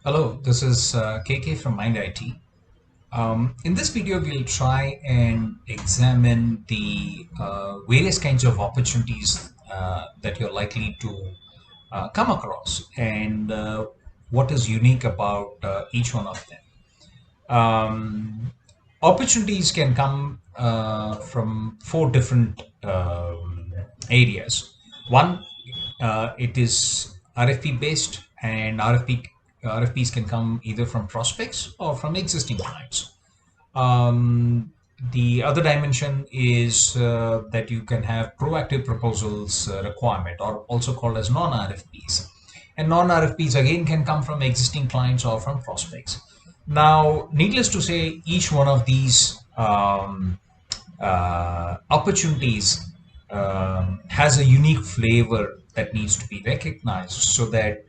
Hello, this is KK from Mind IT. In this video, we'll try and examine the various kinds of opportunities that you're likely to come across and what is unique about each one of them. Um, Opportunities can come from four different areas. One, it is RFP based, and RFPs can come either from prospects or from existing clients. The other dimension is that you can have proactive proposals requirement, or also called as non-RFPs. And non-RFPs again can come from existing clients or from prospects. Now, needless to say, each one of these opportunities has a unique flavor that needs to be recognized so that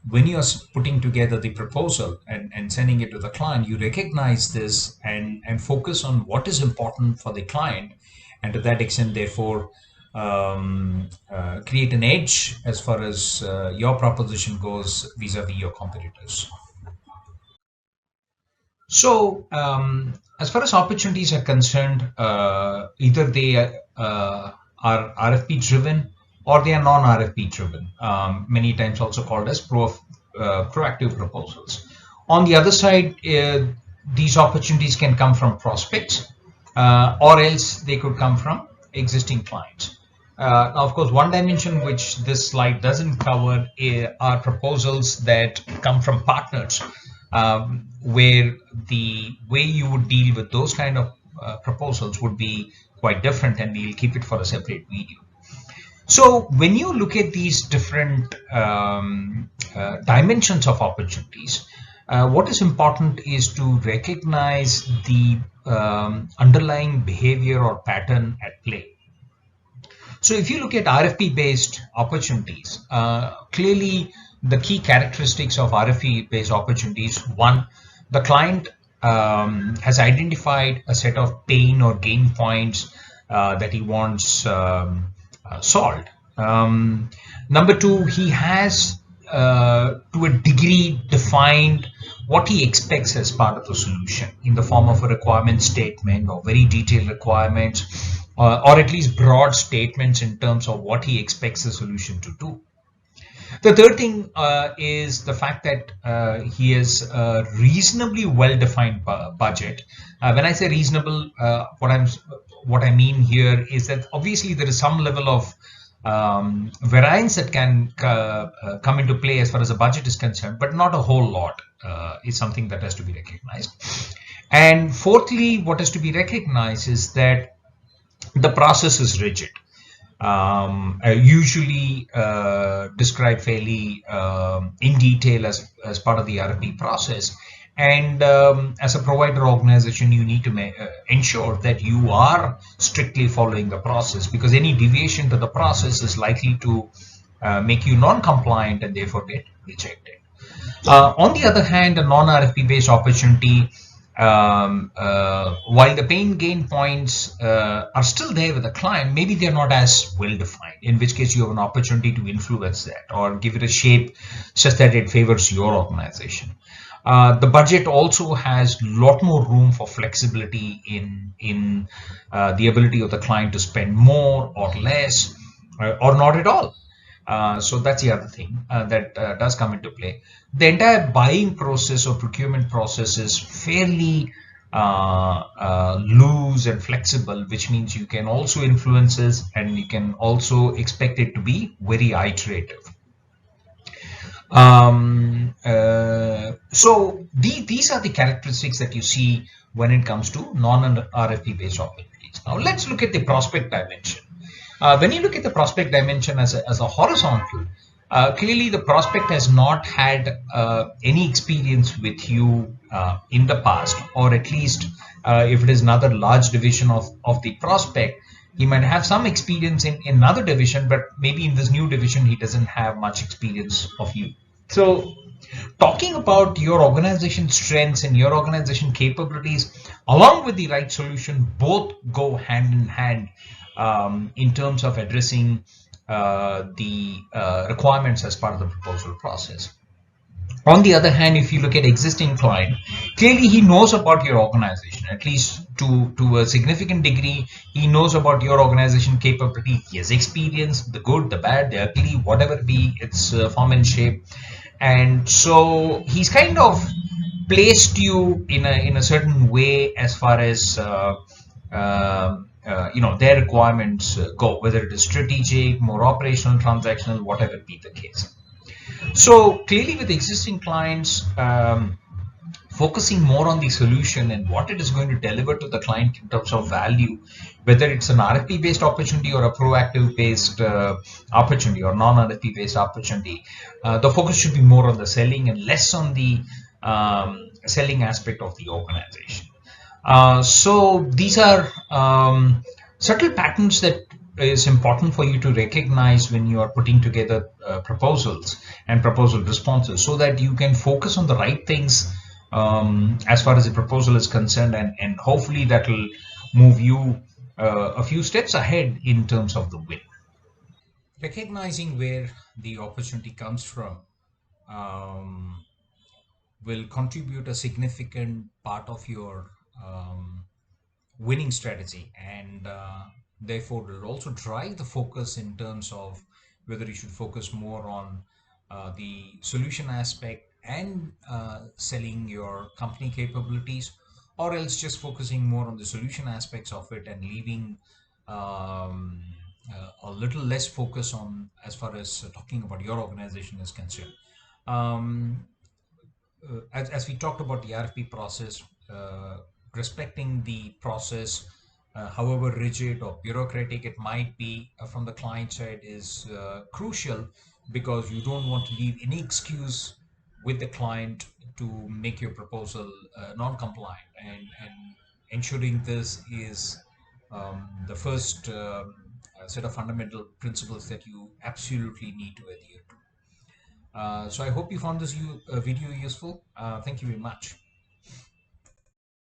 when you're putting together the proposal and sending it to the client, you recognize this and focus on what is important for the client, and to that extent, therefore, create an edge as far as your proposition goes vis-a-vis your competitors. So, as far as opportunities are concerned, either they are RFP driven or they are non-RFP driven, many times also called as proactive proposals. On the other side, these opportunities can come from prospects or else they could come from existing clients. Now, of course, one dimension which this slide doesn't cover are proposals that come from partners, where the way you would deal with those kind of proposals would be quite different, and we'll keep it for a separate video. So when you look at these different dimensions of opportunities, what is important is to recognize the underlying behavior or pattern at play. So if you look at RFP based opportunities, clearly the key characteristics of RFP based opportunities: one, the client has identified a set of pain or gain points that he wants solved. Number two, he has to a degree defined what he expects as part of the solution in the form of a requirement statement or very detailed requirements, or at least broad statements in terms of what he expects the solution to do. The third thing is the fact that he has a reasonably well-defined budget. When I say reasonable, what I mean here is that obviously there is some level of variance that can come into play as far as the budget is concerned, but not a whole lot is something that has to be recognized. And fourthly, what has to be recognized is that the process is rigid. Usually described fairly in detail as part of the RFP process. And as a provider organization, you need to ensure that you are strictly following the process, because any deviation to the process is likely to make you non-compliant and therefore get rejected. On the other hand, a non-RFP based opportunity, while the pain gain points are still there with the client, maybe they're not as well defined, in which case you have an opportunity to influence that or give it a shape such that it favors your organization. The budget also has a lot more room for flexibility in the ability of the client to spend more or less or not at all. So that's the other thing that does come into play. The entire buying process or procurement process is fairly loose and flexible, which means you can also influence this and you can also expect it to be very iterative. These are the characteristics that you see when it comes to non-RFP based opportunities. Now let's look at the prospect dimension. When you look at the prospect dimension as a horizontal, clearly the prospect has not had any experience with you in the past, or at least if it is another large division of the prospect, he might have some experience in another division, but maybe in this new division he doesn't have much experience of you. So talking about your organization strengths and your organization capabilities along with the right solution both go hand in hand in terms of addressing the requirements as part of the proposal process. On the other hand, if you look at existing client, clearly he knows about your organization, at least to a significant degree. He knows about your organization capability. He has experience, the good, the bad, the ugly, whatever be its form and shape. And so he's kind of placed you in a certain way as far as their requirements go, whether it is strategic, more operational, transactional, whatever be the case. So clearly, with existing clients, focusing more on the solution and what it is going to deliver to the client in terms of value, whether it's an RFP based opportunity or a proactive based opportunity or non RFP based opportunity, the focus should be more on the selling and less on the selling aspect of the organization. So these are subtle patterns that is important for you to recognize when you are putting together proposals and proposal responses, so that you can focus on the right things as far as the proposal is concerned, and hopefully that will move you a few steps ahead in terms of the win. Recognizing where the opportunity comes from um, will contribute a significant part of your winning strategy, and therefore will also drive the focus in terms of whether you should focus more on the solution aspect and selling your company capabilities, or else just focusing more on the solution aspects of it and leaving um, a little less focus on as far as talking about your organization is concerned. um, as we talked about the RFP process, respecting the process, however rigid or bureaucratic it might be from the client side, is crucial, because you don't want to leave any excuse with the client to make your proposal non-compliant, and ensuring this is the first set of fundamental principles that you absolutely need to adhere to. So I hope you found this video useful. Thank you very much.